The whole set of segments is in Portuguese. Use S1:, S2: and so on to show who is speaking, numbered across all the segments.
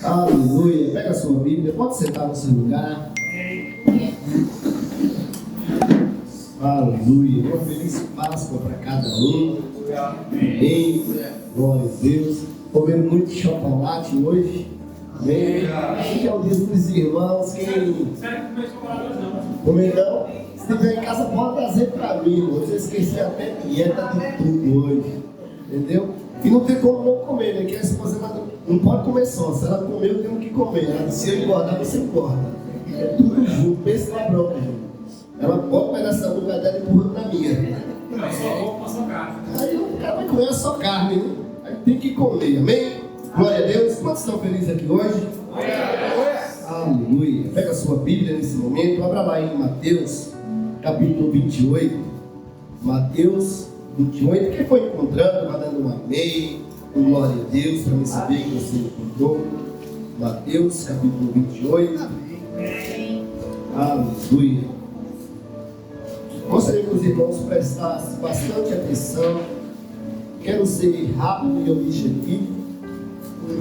S1: Aleluia. Pega a sua Bíblia, pode sentar no seu lugar. Aleluia. Uma feliz Páscoa para cada um. Amém. Glória a Deus. Comendo muito chocolate hoje. Amém. Hoje é o dia dos irmãos. Quem comer não? Se estiver em casa, pode trazer para mim. Hoje eu esqueci até dieta de tudo hoje. Entendeu? E não tem como não comer, né? Que a esposa não pode comer só. Se ela comer, eu tenho que comer. Ela disse, se eu engordar, você engorda. É tudo junto, pensa na bronca, gente. Ela bota o pedaço da lugar dela e empurra na minha. Aí o cara vai comer só carne, né? Aí tem que comer, amém? Glória a Deus. Quantos estão felizes aqui hoje? Aleluia. Pega a sua Bíblia nesse momento, abra lá em Mateus, capítulo 28. Mateus 28. Quem foi encontrando, vai dando um amém, glória a Deus, para mim saber que você encontrou. Mateus, capítulo 28. Amém. Aleluia. Gostaria que os irmãos prestassem bastante atenção. Quero ser rápido e objetivo,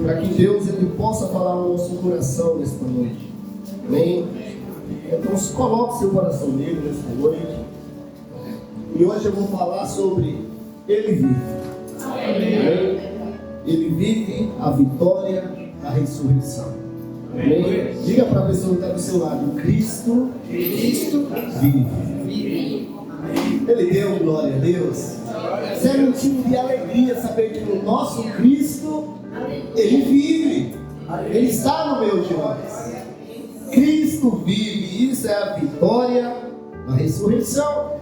S1: para que Deus ele possa falar no nosso coração nesta noite. Amém? Então, coloque seu coração nele nesta noite. E hoje eu vou falar sobre Ele vive. Amém? Ele vive a vitória da ressurreição. Amém? Diga para a pessoa que está do seu lado: Cristo vive. Ele deu glória a Deus. Isso é motivo de alegria saber que o nosso Cristo, Ele vive. Ele está no meio de nós. Cristo vive. Isso é a vitória da ressurreição.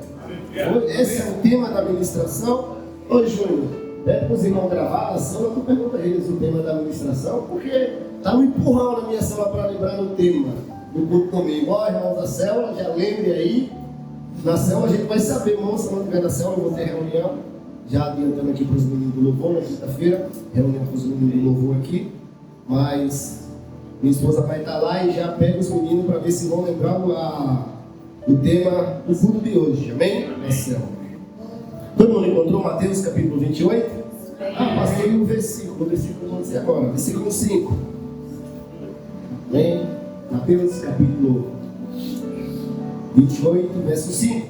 S1: Esse é o tema da ministração. Ô Júnior, pede para os irmãos gravar a célula, tu pergunta a eles o tema da ministração, porque está um empurrão na minha célula para lembrar do tema do culto comigo. Ó, irmãos da célula, já lembre aí. Na célula a gente vai saber, irmãos, semana que vem na célula eu vou ter reunião, já adiantando aqui para os meninos do louvor, na quinta-feira, reunião com os meninos do louvor aqui, mas minha esposa vai estar lá e já pega os meninos para ver se vão lembrar o tema do culto de hoje, amém? Todo mundo encontrou Mateus capítulo 28? Passei no versículo eu vou dizer agora, versículo 5. Amém? Mateus capítulo 28, verso 5.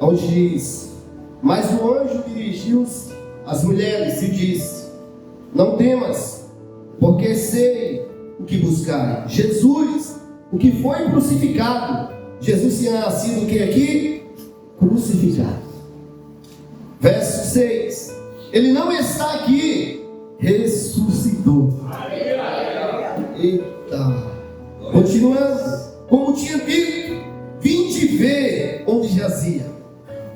S1: Onde diz: mas o anjo dirigiu-se às mulheres e disse: não temas, porque sei o que buscar. Jesus, o que foi crucificado. Jesus tinha nascido o que aqui? Crucificado. Verso 6. Ele não está aqui, ressuscitou. Eita. Continuando. Como tinha dito, vinde ver onde jazia.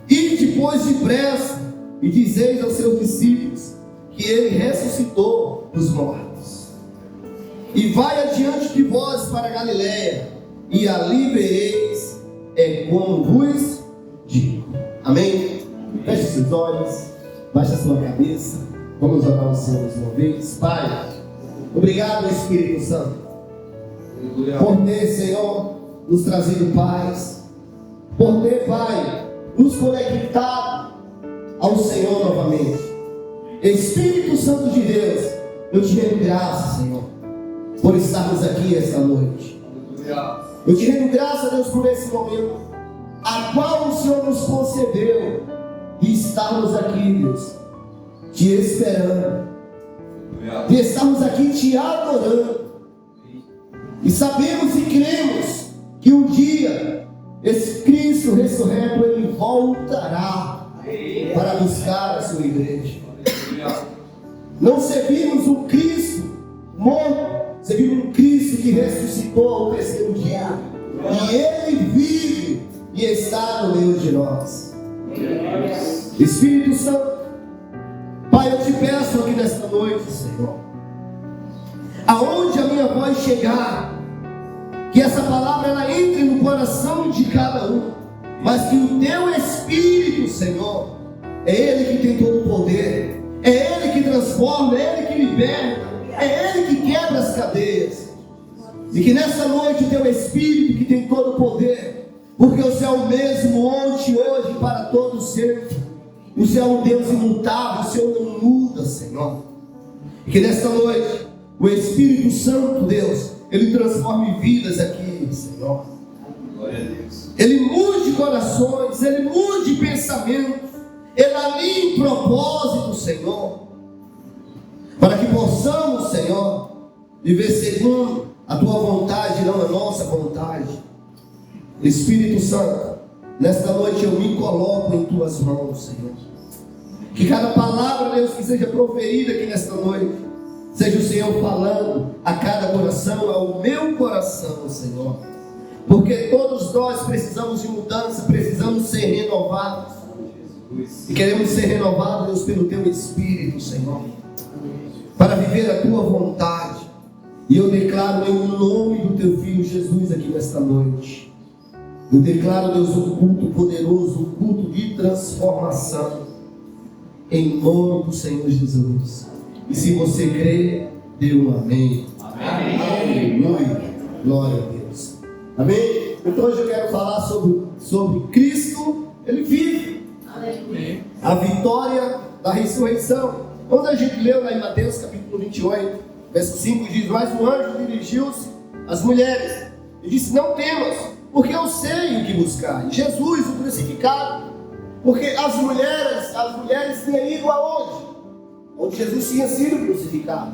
S1: E depois depressa, e dizeis aos seus discípulos que ele ressuscitou dos mortos. E vai adiante de vós para Galiléia, e ali vereis, é como vos digo. Amém? Feche seus olhos, baixe a sua cabeça, vamos orar ao Senhor mais uma vez. Pai, obrigado, Espírito Santo, por ter, Senhor, nos trazido paz, por ter, Pai, nos conectado ao Senhor novamente. Espírito Santo de Deus, eu te rendo graça, Senhor, por estarmos aqui esta noite. Eu te rendo graça, Deus, por esse momento, a qual o Senhor nos concedeu, de estarmos aqui, Deus, te esperando, de estarmos aqui te adorando. E sabemos e cremos que um dia esse Cristo ressurreto ele voltará para buscar a sua igreja. Não servimos um Cristo morto, servimos um Cristo que ressuscitou ao terceiro dia. E ele vive e está no meio de nós. Espírito Santo, Pai, eu te peço aqui nesta noite, Senhor, aonde a minha voz chegar, que essa palavra ela entre no coração de cada um, mas que o teu Espírito, Senhor, é Ele que tem todo o poder, é Ele que transforma, é Ele que liberta, é Ele que quebra as cadeias. E que nessa noite o teu Espírito que tem todo o poder, porque o Senhor é o mesmo ontem, hoje, para todo sempre. O Senhor é um Deus imutável, o Senhor não muda, Senhor. E que nesta noite o Espírito Santo, Deus, Ele transforme vidas aqui, Senhor.
S2: Glória a Deus.
S1: Ele mude corações, Ele mude pensamentos, Ele alinhe propósitos, Senhor, para que possamos, Senhor, viver segundo a Tua vontade, não a nossa vontade. Espírito Santo, nesta noite eu me coloco em Tuas mãos, Senhor. Que cada palavra, Deus, que seja proferida aqui nesta noite, seja o Senhor falando a cada coração, ao meu coração, Senhor. Porque todos nós precisamos de mudança, precisamos ser renovados. E queremos ser renovados, Deus, pelo Teu Espírito, Senhor, para viver a Tua vontade. E eu declaro em nome do Teu Filho Jesus aqui nesta noite. Eu declaro, Deus, um culto poderoso, um culto de transformação. Em nome do Senhor Jesus. E se você crê, dê um amém.
S2: Amém.
S1: Aleluia. Glória a Deus. Amém? Então hoje eu quero falar sobre Cristo. Ele vive.
S2: Amém.
S1: A vitória da ressurreição. Quando a gente leu lá em Mateus capítulo 28, verso 5, diz: mas o anjo dirigiu-se às mulheres e disse: não temas, porque eu sei o que buscar. Jesus, o crucificado. Porque as mulheres tinham ido aonde? Onde Jesus tinha sido crucificado.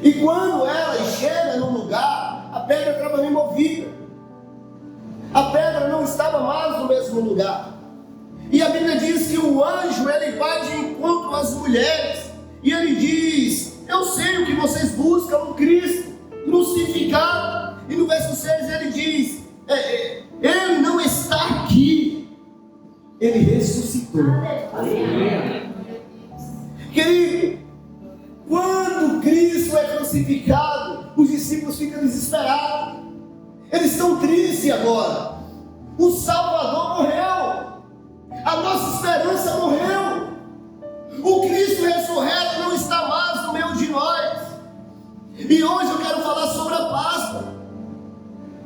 S1: E quando ela chega no lugar, a pedra estava removida. A pedra não estava mais no mesmo lugar. E a Bíblia diz que o anjo, ele vai de encontro às mulheres. E ele diz: eu sei o que vocês buscam, um Cristo crucificado. E no verso 6 ele diz: ele não está aqui. Ele ressuscitou. Querido, quando Cristo é crucificado, os discípulos ficam desesperados. Eles estão tristes agora. O Salvador morreu. A nossa esperança morreu. O Cristo ressurreto não está mais no meio de nós. E hoje eu quero falar sobre a Páscoa.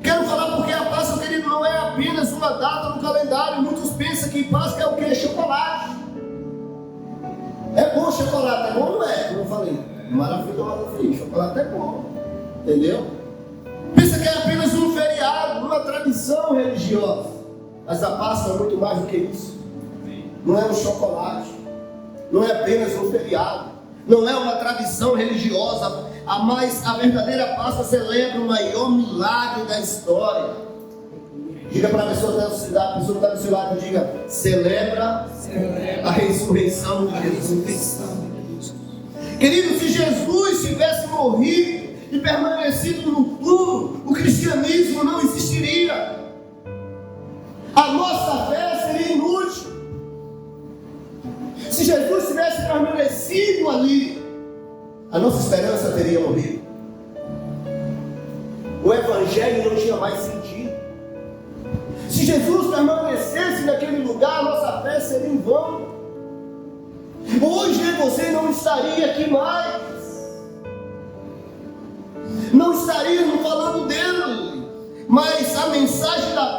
S1: Quero falar porque a Páscoa, querido, não é apenas uma data no calendário. Muitos pensam que Páscoa é o quê? Chocolate. É bom chocolate, é bom ou não é? Como eu falei, maravilhoso, filho. Chocolate é bom, entendeu? Pensa que é apenas um feriado, uma tradição religiosa. Mas a Páscoa é muito mais do que isso. Não é um chocolate, não é apenas um feriado, não é uma tradição religiosa. Mas a verdadeira Páscoa celebra o maior milagre da história. Diga para a pessoa que está do seu lado, diga: celebra a ressurreição de Jesus. Querido, se Jesus tivesse morrido e permanecido no túmulo, o cristianismo não existiria. A nossa fé seria inútil. Se Jesus tivesse permanecido ali, a nossa esperança teria morrido. O evangelho não tinha mais sentido. Se Jesus permanecesse naquele lugar, a nossa fé seria em vão. Hoje você não estaria aqui mais. Não estaríamos falando dele. Mas a mensagem da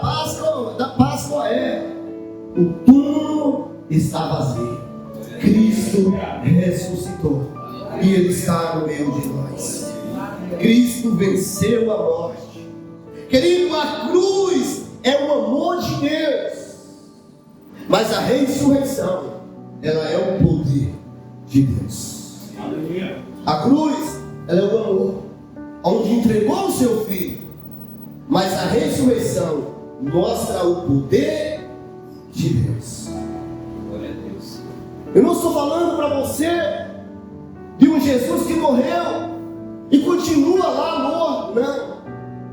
S1: Páscoa é: o túmulo está vazio. Cristo ressuscitou. E Ele está no meio de nós. Cristo venceu a morte. Querido, a cruz é o amor de Deus. Mas a ressurreição, ela é o poder de Deus. A cruz, ela é o amor, onde entregou o seu filho. Mas a ressurreição mostra o poder de Deus.
S2: Glória a Deus.
S1: Eu não estou falando para você de um Jesus que morreu e continua lá morto, não.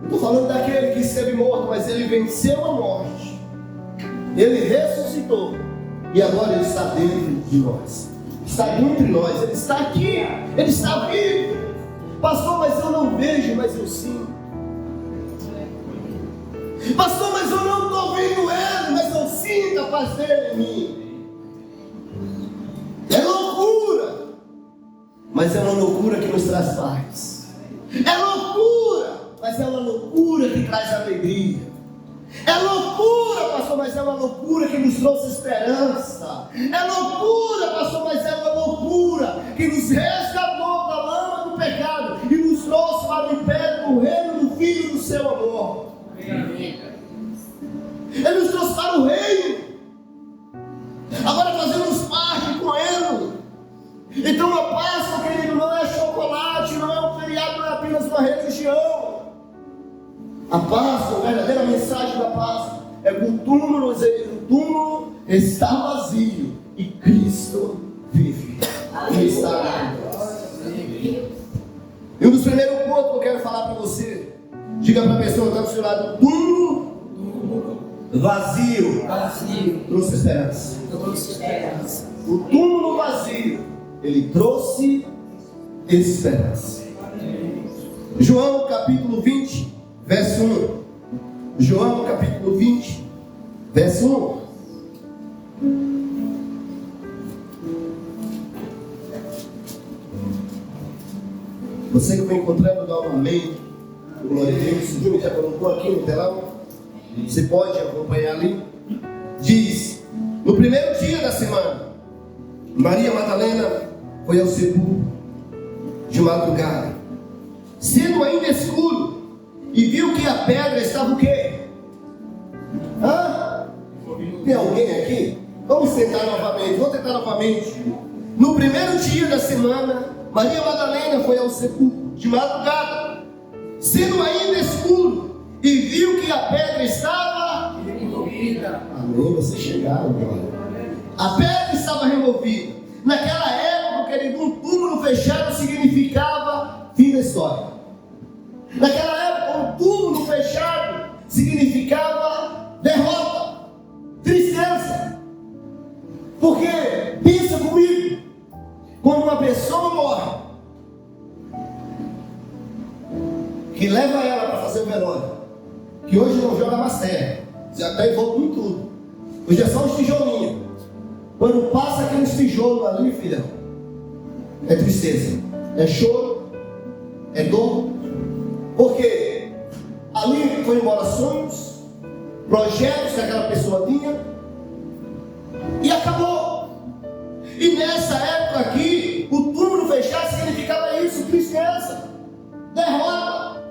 S1: Estou falando daquele que esteve morto, mas ele venceu a morte. Ele ressuscitou e agora ele está dentro de nós. Está entre nós, ele está aqui, ele está vivo. Pastor, mas eu não vejo, mas eu sinto. Pastor, mas eu não estou vendo ele, mas eu sinto a paz dele em mim. É loucura. Mas é uma loucura que nos traz paz. É loucura, mas é uma loucura que traz alegria. É loucura, pastor, mas é uma loucura que nos trouxe esperança. É loucura, pastor, mas é uma loucura que nos resgatou da lama do pecado e para o império do reino do Filho do seu amor. Ele nos trouxe para o reino. Agora fazemos parte com Ele. Então a Páscoa, querido, não é chocolate, não é um feriado, não é apenas uma religião. A Páscoa, a verdadeira mensagem da Páscoa é que o túmulo está vazio e Cristo vive. Ele está aqui. E um dos primeiros pontos que eu quero falar para você, diga para a pessoa que está do seu lado: o túmulo vazio trouxe esperança. O túmulo vazio, ele trouxe esperança. João capítulo 20, verso 1. João capítulo 20, verso 1. Você que vem encontrando, dá um amém. Glória a Deus. O Júnior já colocou aqui no telão. Você pode acompanhar ali. Diz: no primeiro dia da semana, Maria Madalena foi ao sepulcro de madrugada, sendo ainda escuro, e viu que a pedra estava o quê? Tem alguém aqui? Vamos tentar novamente. Vou tentar novamente. No primeiro dia da semana, Maria Madalena foi ao sepulcro de madrugada, sendo ainda escuro, e viu que a pedra estava removida. Amém, vocês chegaram agora. A pedra estava removida. Naquela época, querido, um túmulo fechado significava fim da história. Naquela época, um túmulo fechado significava derrota, tristeza. Porque, pensa comigo, quando uma pessoa morre, que leva ela para fazer o velório, que hoje não joga mais terra, já está envolto em tudo, hoje é só os tijolinhos. Quando passa aqueles tijolos ali, filhão, é tristeza, é choro, é dor, porque ali foi embora sonhos, projetos que aquela pessoa tinha, e acabou. E nessa época aqui, o túmulo fechado significava isso: tristeza, derrota.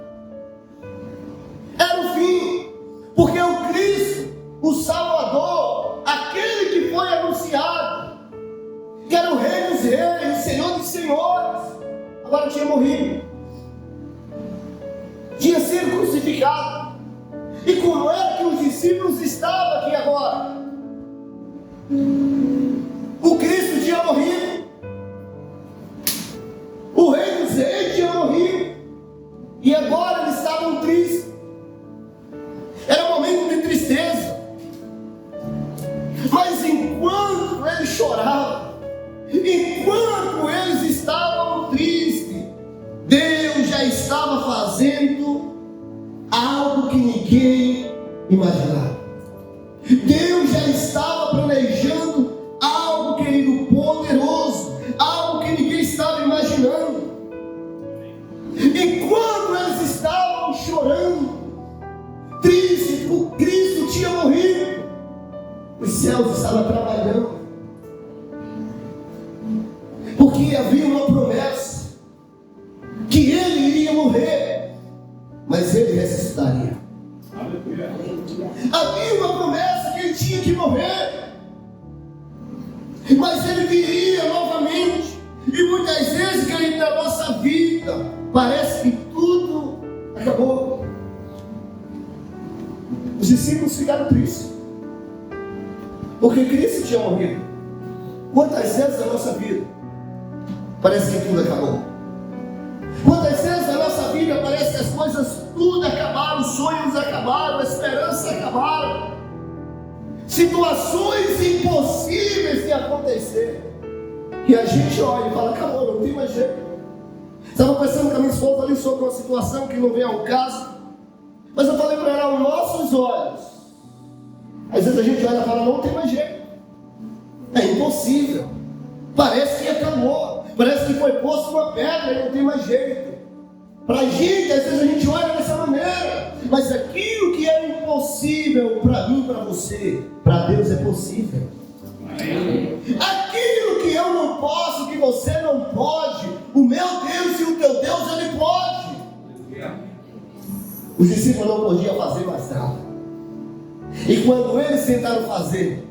S1: Era o fim, porque o Cristo, o Salvador, aquele que foi anunciado, que era o Rei dos Reis, o Senhor dos Senhores, agora tinha morrido, tinha sido crucificado. E como é que os discípulos estavam aqui agora? O Cristo tinha morrido, o Rei dos Reis tinha morrido, e agora eles estavam tristes. Era um momento de tristeza. Mas enquanto eles choravam, enquanto eles estavam tristes, Deus já estava fazendo algo que ninguém imaginava. Deus já estava planejando algo, querido, poderoso, algo que ninguém estava imaginando. Enquanto eles estavam chorando, tristes, o Cristo tinha morrido, os céus estavam trabalhando, porque havia uma promessa que ele iria morrer, mas ele ressuscitaria. Havia uma promessa que ele tinha que morrer, mas ele viria novamente. E muitas vezes, querido, na nossa vida parece que tudo acabou. Os discípulos ficaram tristes, porque Cristo tinha morrido. Quantas vezes na nossa vida parece que tudo acabou? Quantas vezes na nossa vida parece que as coisas tudo acabaram, os sonhos acabaram, a esperança acabaram, situações impossíveis de acontecer, e a gente olha e fala: acabou, não tem mais jeito. Estava conversando com a minha esposa ali sobre uma situação que não vem ao caso, mas eu falei para ela: aos nossos olhos, às vezes a gente olha e fala: não tem mais jeito, é impossível, parece que acabou, parece que foi posto uma pedra e não tem mais jeito. Para a gente, às vezes a gente olha dessa maneira, mas aquilo que é impossível para mim, para você, para Deus é possível. Aquilo que eu não posso, que você não pode, o meu Deus e o teu Deus, Ele pode. Os discípulos não podiam fazer mais nada. E quando eles tentaram fazer,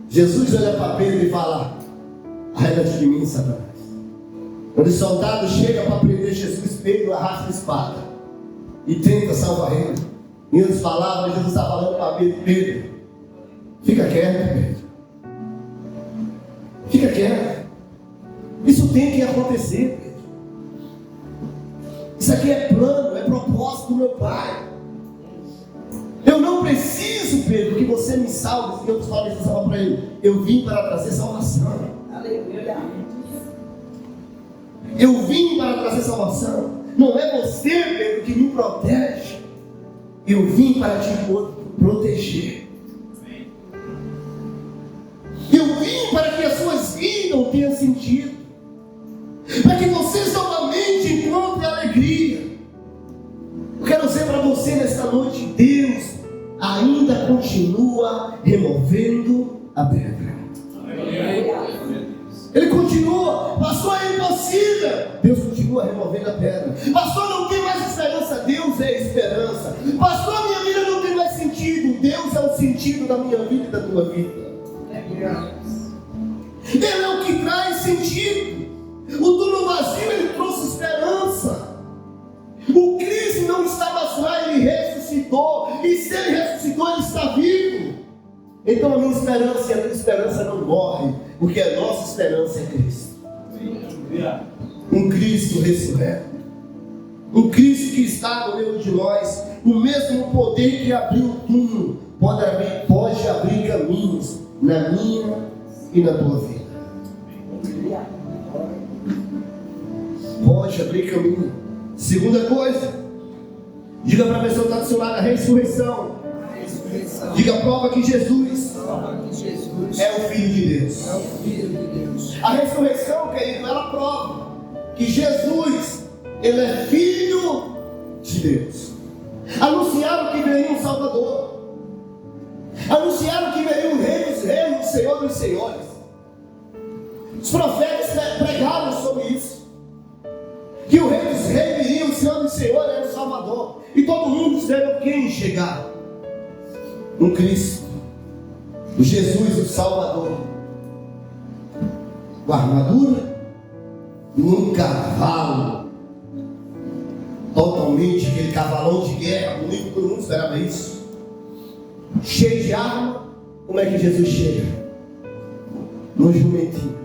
S1: Jesus olha para Pedro e fala: arreda-te de mim, Satanás. Quando o soldado chega para prender Jesus, Pedro arrasta a espada e tenta salvar ele. Em outras palavras, Jesus está falando para Pedro: Pedro, fica quieto, Pedro. Fica quieto. Isso tem que acontecer, Pedro. Isso aqui é plano, é propósito do meu Pai. Eu não preciso, Pedro, que você me salve. Em outras palavras, Jesus fala para ele: eu vim para trazer salvação.
S3: Aleluia.
S1: Eu vim para trazer salvação. Não é você, Pedro, que me protege. Eu vim para te proteger. Eu vim para que as suas vidas tenham sentido. Para que vocês novamente encontrem alegria. Eu quero dizer para você nesta noite: Deus ainda continua removendo a pedra. Ele continua. Pastor, é impossível. Deus continua removendo a pedra. Pastor, não tem mais esperança. Deus é esperança. Pastor, minha vida não tem mais sentido. Deus é o sentido da minha vida e da tua vida. Ele é o que traz sentido. O túmulo vazio, ele trouxe esperança. O Cristo não está mais lá, ele ressuscitou. E se ele ressuscitou, ele está vivo. Então a minha esperança e a tua esperança não morre, porque a nossa esperança é Cristo. Um Cristo ressurreto. Um Cristo que está no meio de nós. O mesmo poder que abriu o túmulo pode abrir caminhos na minha e na tua vida. Pode abrir caminho. Segunda coisa, diga para a pessoa que está do seu lado: a ressurreição. Diga a prova que Jesus é o Filho de Deus. A ressurreição, querido, ela prova que Jesus, ele é Filho de Deus. Anunciaram que veio um Salvador. Anunciaram que veio o Rei dos Reis, o Senhor dos Senhores. Os profetas pregaram sobre isso. Que o Rei dos Reis viria, o Senhor dos Senhores era o Salvador. E todo mundo esperou quem chegar? Um Cristo, o Jesus, o Salvador, com armadura, num cavalo, totalmente aquele cavalão de guerra, bonito, todo mundo esperava isso, cheio de arma. Como é que Jesus chega? No jumentinho,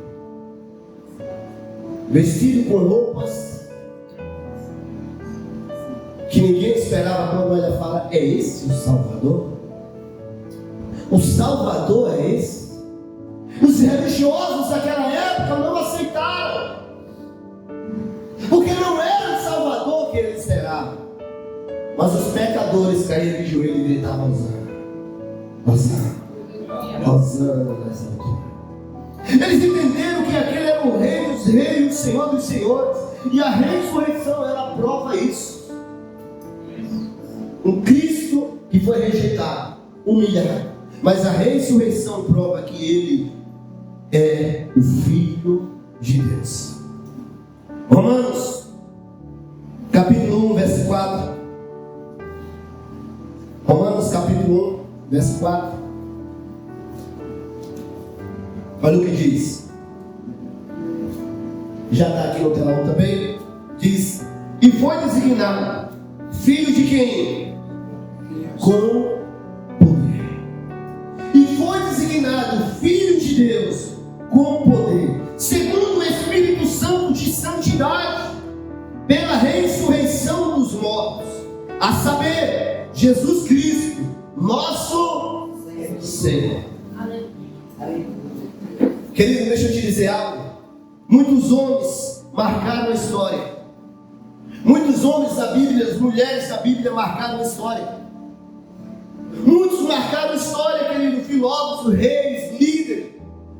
S1: vestido com roupas que ninguém esperava. Quando ela fala: é esse o Salvador? O Salvador é esse? Os religiosos daquela época não aceitaram, porque não era o Salvador que eles esperavam. Mas os pecadores caíram de joelho e gritavam: Hosana, Hosana nessa altura. Eles entenderam que aquele era o Rei dos Reis, o Senhor dos Senhores, e a ressurreição ela prova isso. Um Cristo que foi rejeitado, humilhado, mas a ressurreição prova que ele é o Filho de Deus. Romanos capítulo 1, verso 4. Romanos capítulo 1, verso 4. Olha o que diz. Já está aqui no telão também. Diz: e foi designado filho de quem? Com poder. E foi designado Filho de Deus com poder, segundo o Espírito Santo de santidade, pela ressurreição dos mortos, a saber, Jesus Cristo, nosso Senhor. Querido, deixa eu te dizer algo. Muitos homens marcaram a história. Muitos homens da Bíblia, as mulheres da Bíblia marcaram a história. Muitos marcaram a história, querido, filósofos, reis, líderes,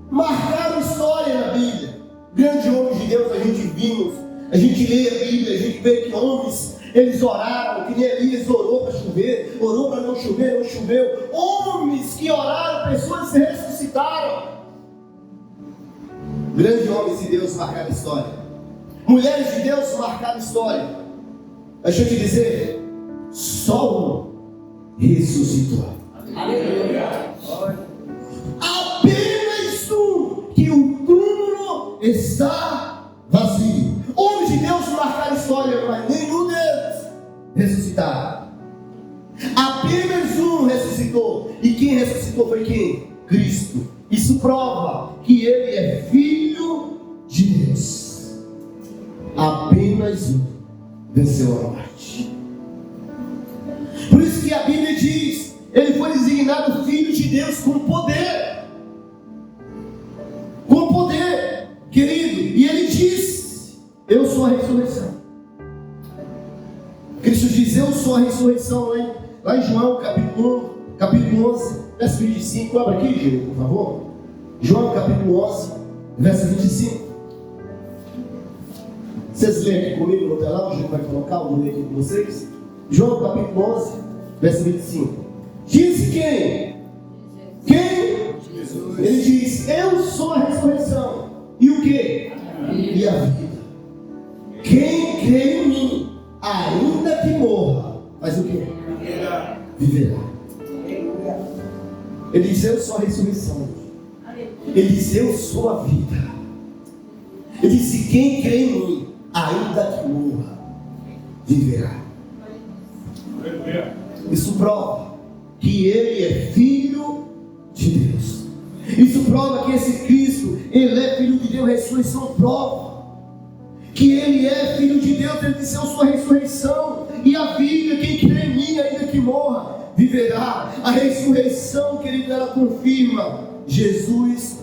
S1: marcaram a história na Bíblia. Grandes homens de Deus, a gente lê a Bíblia, a gente vê que homens, eles oraram, que nem Elias orou para chover, orou para não chover, não choveu. Homens que oraram, pessoas se ressuscitaram. Grandes homens de Deus marcaram a história. Mulheres de Deus marcaram a história. Deixa eu te dizer, só um ressuscitou.
S2: Aleluia.
S1: Apenas um, que o túmulo está vazio. Homens de Deus marcaram a história, mas nenhum deles ressuscitaram. Apenas um ressuscitou. E quem ressuscitou foi quem? Cristo. Isso prova que ele é filho de Deus. Apenas um venceu a morte. Por isso que a Bíblia diz: ele foi designado filho de Deus com poder. Com poder, querido. E ele disse: eu sou a ressurreição. Cristo diz: eu sou a ressurreição. Lá em João capítulo 11, verso 25. Abra aqui, Gil, por favor. João capítulo 11, verso 25. Vocês leem aqui comigo no telão, o Gil vai colocar, eu vou ler aqui com vocês. João capítulo 11, verso 25. Disse quem? Quem? Jesus. Ele diz: eu sou a ressurreição. E o que? E a vida. Quem crê em mim, ainda que morra, faz o que? Viverá. Ele diz: eu sou a ressurreição. Ele diz: eu sou a vida. Ele disse: quem crê em mim, ainda que morra, viverá. Isso prova que ele é filho de Deus. Isso prova que esse Cristo, ele é filho de Deus. A ressurreição prova que ele é filho de Deus. Ele disse: eu sou a ressurreição e a vida. Quem crê em mim, ainda que morra, viverá. A ressurreição, querido, ela confirma: Jesus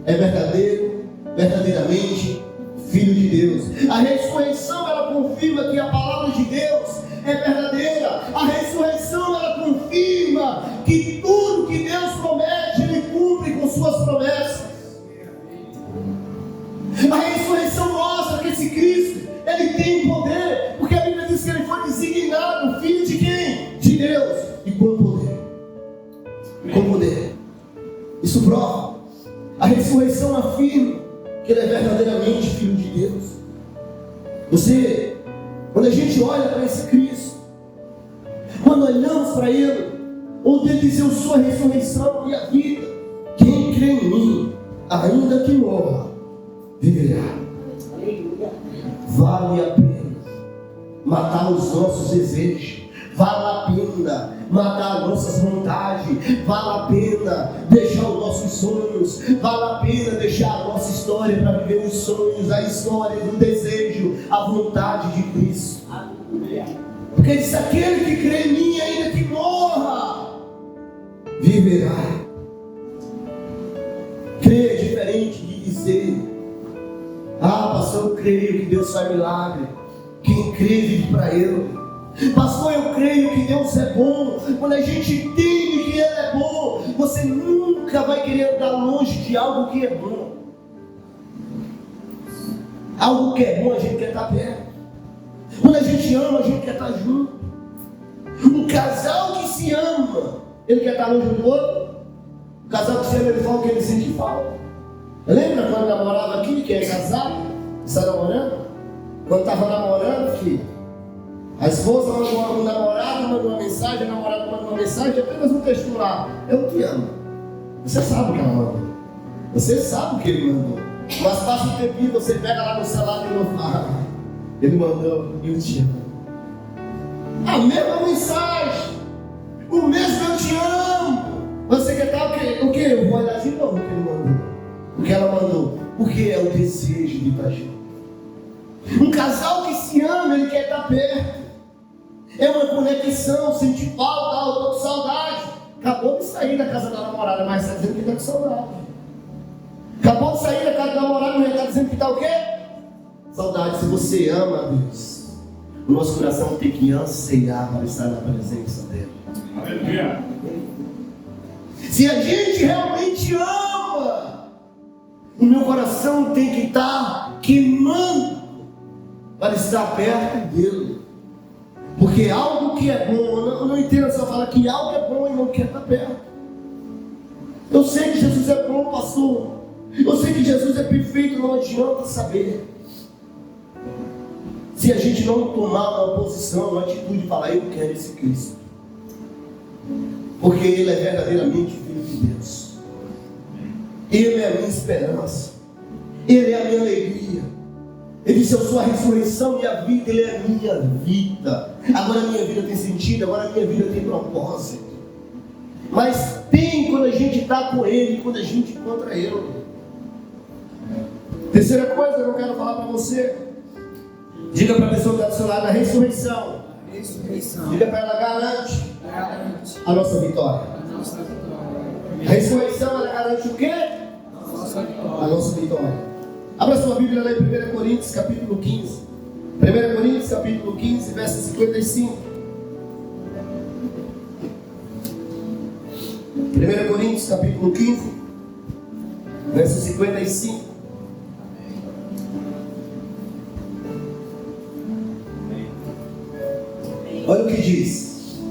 S1: é verdadeiro, verdadeiramente filho de Deus. A ressurreição, ela confirma que a palavra de Deus é verdadeira. A ressurreição, ela confirma que tudo que Deus promete, ele cumpre com suas promessas. A ressurreição mostra que esse Cristo, ele tem poder, porque a Bíblia diz que ele foi designado filho de quem? De Deus. E com poder. Com poder. Isso prova. A ressurreição afirma que ele é verdadeiramente filho de Deus. Quando a gente olha para esse Cristo, quando olhamos para ele, onde ele diz: eu sou a ressurreição e a vida, quem crê em mim, ainda que morra, viverá. Vale a pena matar os nossos desejos, vale a pena matar as nossas vontades, vale a pena deixar os nossos sonhos, vale a pena deixar a nossa história para viver os sonhos, a história do desejo, a vontade de Cristo. Porque ele disse: aquele que crê em mim, ainda que morra, viverá. Crer é diferente de dizer: ah, pastor, eu creio que Deus faz milagre. Quem crê vive para ele. Pastor, eu creio que Deus é bom. Quando a gente entende que Ele é bom, você nunca vai querer andar longe de algo que é bom. Algo que é bom, a gente quer estar perto. Quando a gente ama, a gente quer estar junto. Um casal que se ama, ele quer estar longe do outro. O casal que se ama, ele fala o que ele sente falta. Lembra quando namorava aqui, que é casado, está namorando? Quando estava namorando, filho, a esposa mandou um namorado, mandou uma mensagem, o namorado mandou uma mensagem, apenas um texto lá: eu te amo. Você sabe o que ela mandou. Você sabe o que ele mandou. Mas passa um tempinho, você pega lá no celular e não fala. Ele mandou: eu te amo. A mesma mensagem, o mesmo eu te amo. Você quer estar o quê? Eu vou olhar de novo o que ele mandou, o que ela mandou, porque é o desejo de estar junto. Um casal que se ama, ele quer estar perto. É uma conexão, sentir falta, eu estou com saudade. Acabou de sair da casa da namorada, mas está dizendo que está com saudade. Acabou de sair da casa da namorada, mas está dizendo que está o quê? Saudade. Se você ama a Deus, o nosso coração tem que anseiar para estar na presença dele. Aleluia. Se a gente realmente ama, o meu coração tem que estar queimando para estar perto dele. Porque algo que é bom, eu não entendo só falar que algo é bom e não quer estar perto. Eu sei que Jesus é bom, pastor. Eu sei que Jesus é perfeito, não adianta saber. Se se a gente não tomar uma posição, uma atitude de falar, eu quero esse Cristo. Porque Ele é verdadeiramente Filho de Deus. Ele é a minha esperança. Ele é a minha alegria. Ele disse, eu sou a ressurreição e a vida. Ele é a minha vida. Agora a minha vida tem sentido, agora a minha vida tem propósito. Mas tem quando a gente está com Ele, quando a gente encontra Ele. Terceira coisa que eu quero falar para você. Diga para a pessoa que está do seu lado, a ressurreição. Diga para ela, garante a nossa vitória. A ressurreição, ela garante o quê? A nossa vitória. Abra sua Bíblia lá em 1 Coríntios, capítulo 15. 1 Coríntios, capítulo 15, verso 55. 1 Coríntios, capítulo 15, verso 55. Olha o que diz.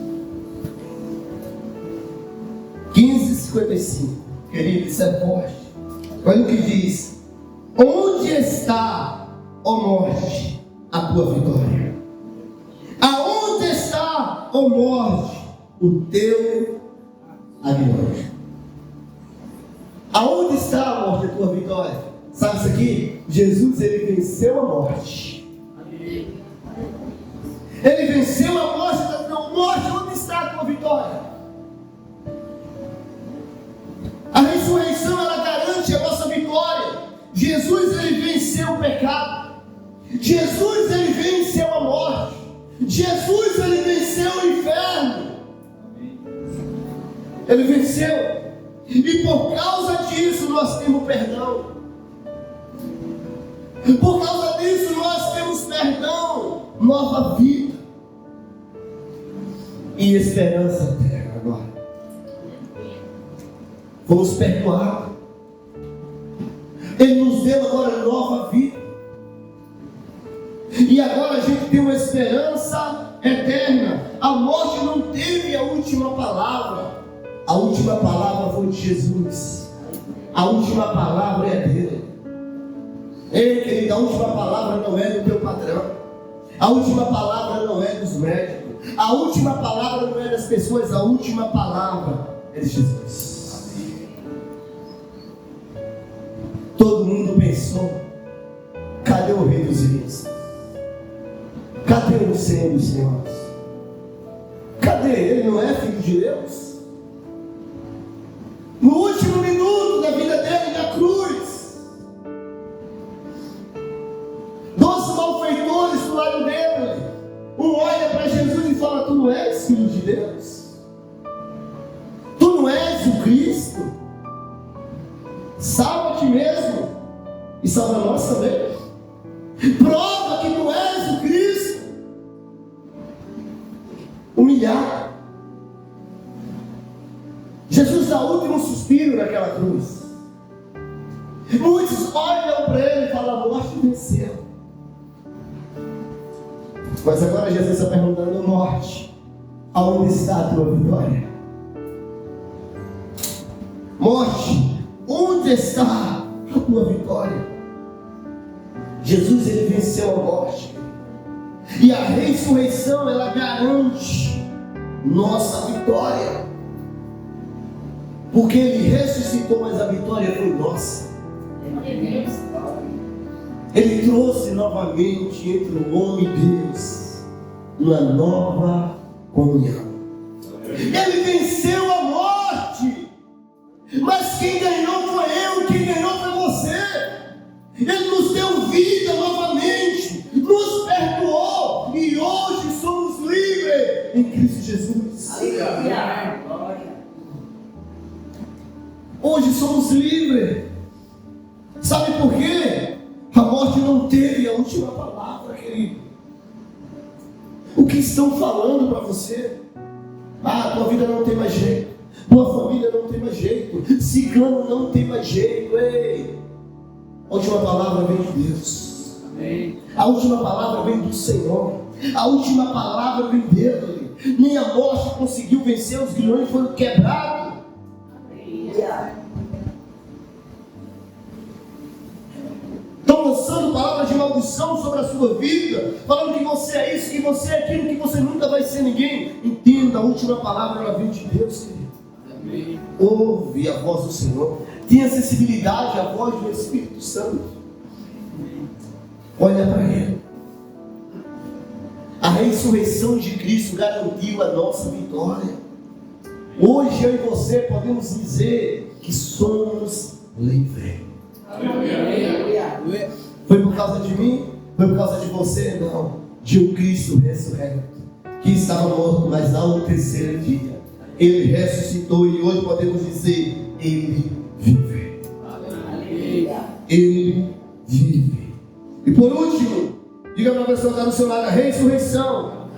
S1: 15:55. Querido, isso é forte. Olha o que diz. Onde está, ó morte, a tua vitória? Aonde está, ó morte, o teu aguilhão? Aonde está, a morte, a tua vitória? Sabe isso aqui? Jesus, ele venceu a morte. Ele venceu a morte. Não, morte, onde está a tua vitória? A ressurreição, ela garante a nossa vitória. Jesus, ele venceu o pecado. Jesus, ele venceu a morte. Jesus, ele venceu o inferno. Ele venceu. E por causa disso nós temos perdão. Por causa disso nós temos perdão, nova vida e esperança eterna agora. Vamos perdoar. Ele nos deu agora nova vida. E agora a gente tem uma esperança eterna. A morte não teve a última palavra. A última palavra foi de Jesus. A última palavra é dele. Ei, querido, a última palavra não é do teu patrão. A última palavra não é dos médicos. A última palavra não é das pessoas. A última palavra é de Jesus. Todo mundo pensou: cadê o Rei dos Reis? Cadê o Senhor dos Senhores? Cadê ele? Não é filho de Deus? No último minuto da vida dele na cruz, 12 malfeitores do lado dele. Um olha para Jesus e fala: tu não és filho de Deus? Tu não és o Cristo? Salva a ti mesmo e salva nós também. Prova que tu és o Cristo. Humilhar. Jesus dá o último suspiro naquela cruz. Muitos olham para ele e falam: a morte venceu. Mas agora Jesus está perguntando: morte, aonde está a tua vitória? Morte, onde está a tua vitória? Jesus, ele venceu a morte. E a ressurreição, ela garante nossa vitória. Porque ele ressuscitou, mas a vitória foi nossa. Ele trouxe novamente entre o homem e Deus uma nova comunhão. Ele venceu a morte. Mas quem ganhou foi eu, quem ganhou foi você. Ele nos deu vida novamente, nos perdoou e hoje somos livres em Cristo Jesus. Aleluia. Hoje somos livres. Sabe por quê? A morte não teve a última palavra, querido. O que estão falando para você? Ah, tua vida não tem mais jeito. Tua família não tem mais jeito. Ciclano não tem mais jeito. Ei, a última palavra vem de Deus. Amém. A última palavra vem do Senhor. A última palavra vem dele. Nem a morte conseguiu vencer, os grilhões foram quebrados. Amém. Estão lançando palavras de maldição maldição sobre a sua vida, falando que você é isso, que você é aquilo, que você nunca vai ser ninguém, entenda, a última palavra ela vem de Deus, querido. Amém. Ouve a voz do Senhor, tenha sensibilidade à voz do Espírito Santo. Olha para Ele. A ressurreição de Cristo garantiu a nossa vitória. Hoje eu e você podemos dizer que somos livres. Foi por causa de mim? Foi por causa de você? Não. De um Cristo ressurreto, que estava morto, mas ao terceiro dia Ele ressuscitou, e hoje podemos dizer: Ele vive. Ele vive. E por último, diga para a pessoa que está no seu lado: a ressurreição.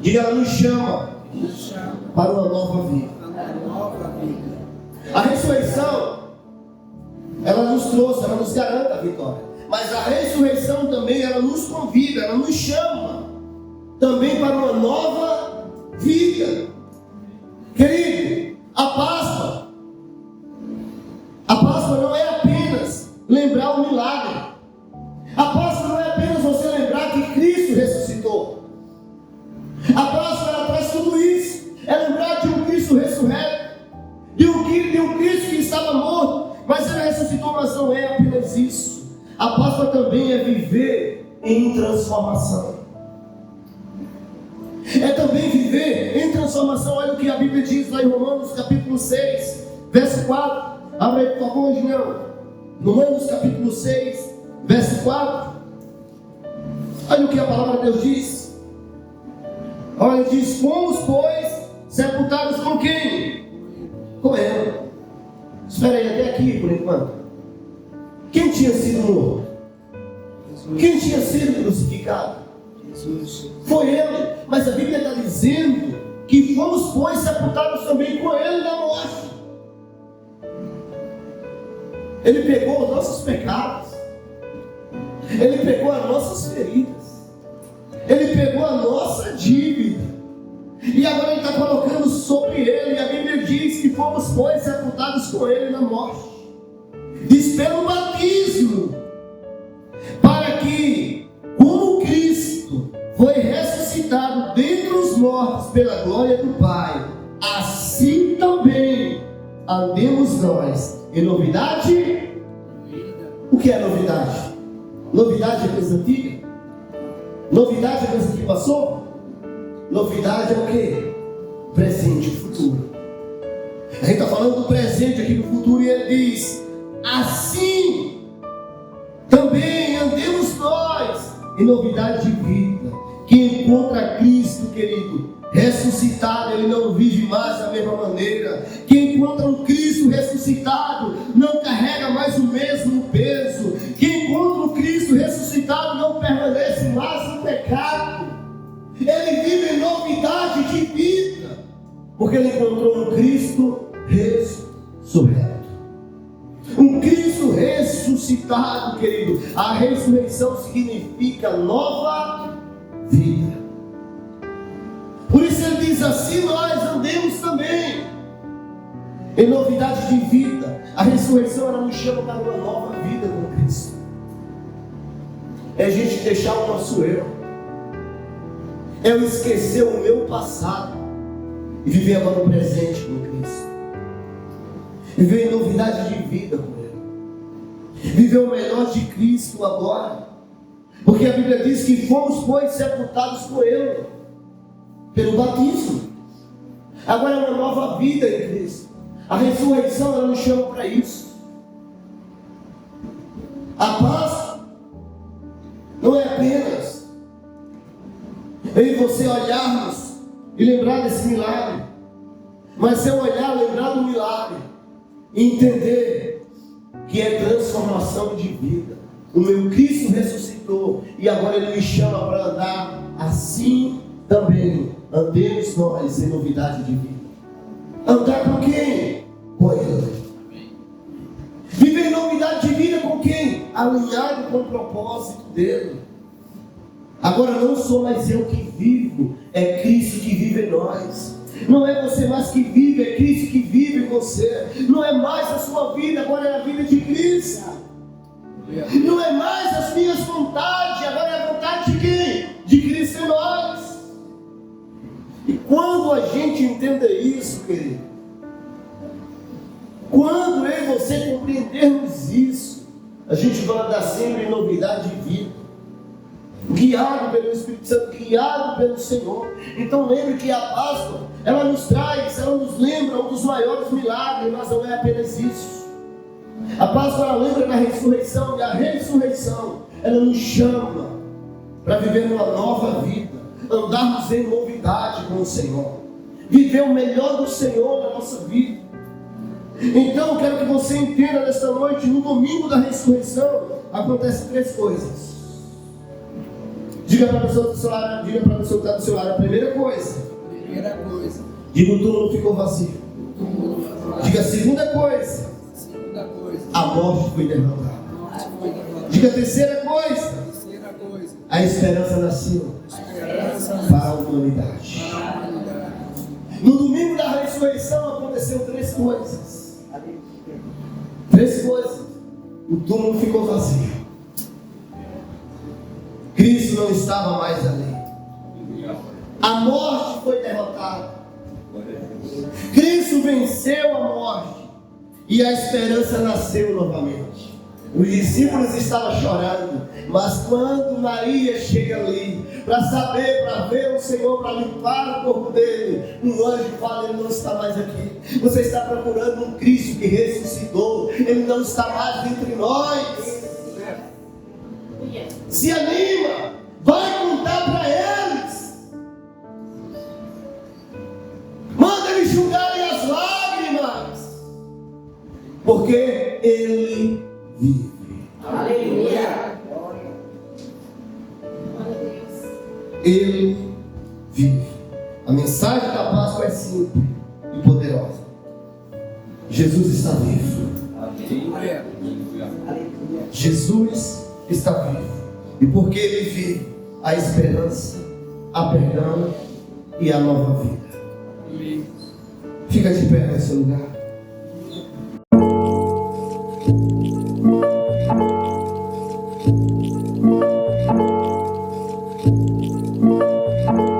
S1: Diga, ela nos chama para uma nova vida. A ressurreição, ela nos trouxe, ela nos garante a vitória. Mas a ressurreição também, ela nos convida, ela nos chama também para uma nova vida. Querido, a Páscoa não é apenas lembrar o milagre. A Páscoa não é apenas você lembrar que Cristo ressuscitou. A Páscoa, ela traz tudo isso. É lembrar de um Cristo ressurreto, de um Cristo que estava morto, mas Ele ressuscitou. Mas não é apenas isso. A Páscoa também é viver em transformação. É também viver em transformação. Olha o que a Bíblia diz lá em Romanos capítulo 6, verso 4. Abre aí, por favor, Gideão. Romanos capítulo 6, verso 4. Olha o que a palavra de Deus diz. Olha, diz: fomos, pois, sepultados com quem? Com Ele. Espera aí, até aqui por enquanto. Quem tinha sido morto? Quem tinha sido crucificado? Jesus. Foi Ele. Mas a Bíblia está dizendo que fomos, pois, sepultados também com Ele na morte. Ele pegou os nossos pecados. Ele pegou as nossas feridas. Ele pegou a nossa dívida. E agora Ele está colocando sobre Ele. E a Bíblia diz que fomos, pois, sepultados com Ele na morte. Diz: pelo batismo, para que, como Cristo foi ressuscitado dentre os mortos pela glória do Pai, assim também andemos nós em novidade. O que é novidade? Novidade é coisa antiga? Novidade é coisa que passou? Novidade é o quê? Presente e futuro. A gente está falando do presente aqui, do futuro, e Ele diz: assim também andemos nós em novidade de vida. Quem encontra Cristo, querido, ressuscitado, ele não vive mais da mesma maneira. Quem encontra um Cristo ressuscitado não carrega mais o mesmo peso. Quem encontra um Cristo ressuscitado não permanece mais no pecado. Ele vive em novidade de vida, porque ele encontrou um Cristo ressurreto. Um Cristo ressuscitado, querido. A ressurreição significa nova vida. Por isso Ele diz: assim nós andemos também em novidade de vida. A ressurreição, ela nos chama para uma nova vida com Cristo. É a gente deixar o nosso eu. É eu esquecer o meu passado e viver agora o presente com Cristo. Viver em novidade de vida com Ele. Viver o melhor de Cristo agora. Porque a Bíblia diz que fomos, pois, sepultados com Ele pelo batismo. Agora é uma nova vida em Cristo. A ressurreição, ela nos chama para isso. A paz não é apenas eu e você olharmos e lembrar desse milagre, mas é olhar, lembrar do milagre e entender que é transformação de vida. O meu Cristo ressuscitou e agora Ele me chama para andar assim também. Andemos nós em novidade de vida. Andar com quem? Com Ele. Viver em novidade de vida com quem? Alinhado com o propósito dele. Agora não sou mais eu que vivo, é Cristo que vive em nós. Não é você mais que vive, é Cristo que vive em você. Não é mais a sua vida, agora é a vida de Cristo. Não é mais as minhas vontades, agora é a vontade de quem? De Cristo em nós. E quando a gente entender isso, querido, quando eu e você compreendermos isso, a gente vai andar sempre em novidade de vida, guiado pelo Espírito Santo, guiado pelo Senhor. Então lembre que a Páscoa, ela nos traz, ela nos lembra um dos maiores milagres, mas não é apenas isso. A Páscoa, ela lembra da ressurreição, e a ressurreição, ela nos chama para viver uma nova vida, andarmos em novidade com o Senhor, viver o melhor do Senhor na nossa vida. Então eu quero que você entenda nesta noite, no domingo da ressurreição, acontecem 3 coisas. Diga para a pessoa que está do seu lado, a primeira coisa. Diga, o túmulo ficou vazio. Diga, a segunda coisa. A morte foi derrotada. Diga, a terceira coisa. A esperança nasceu para a humanidade. No domingo da ressurreição aconteceu 3 coisas. 3 coisas. O túmulo ficou vazio. Cristo não estava mais ali. A morte foi derrotada. Cristo venceu a morte. E a esperança nasceu novamente. Os discípulos estavam chorando. Mas quando Maria chega ali, para saber, para ver o Senhor, para limpar o corpo dele, um anjo fala: ele não está mais aqui. Você está procurando um Cristo que ressuscitou. Ele não está mais entre nós. Se anima, vai contar para eles. Manda eles enxugarem as lágrimas, porque Ele vive.
S2: Aleluia.
S1: Ele vive. A mensagem da Páscoa é simples e poderosa. Jesus está vivo. Jesus está vivo. E porque Ele vive, a esperança, a perdão e a nova vida. Fica de pé nesse lugar.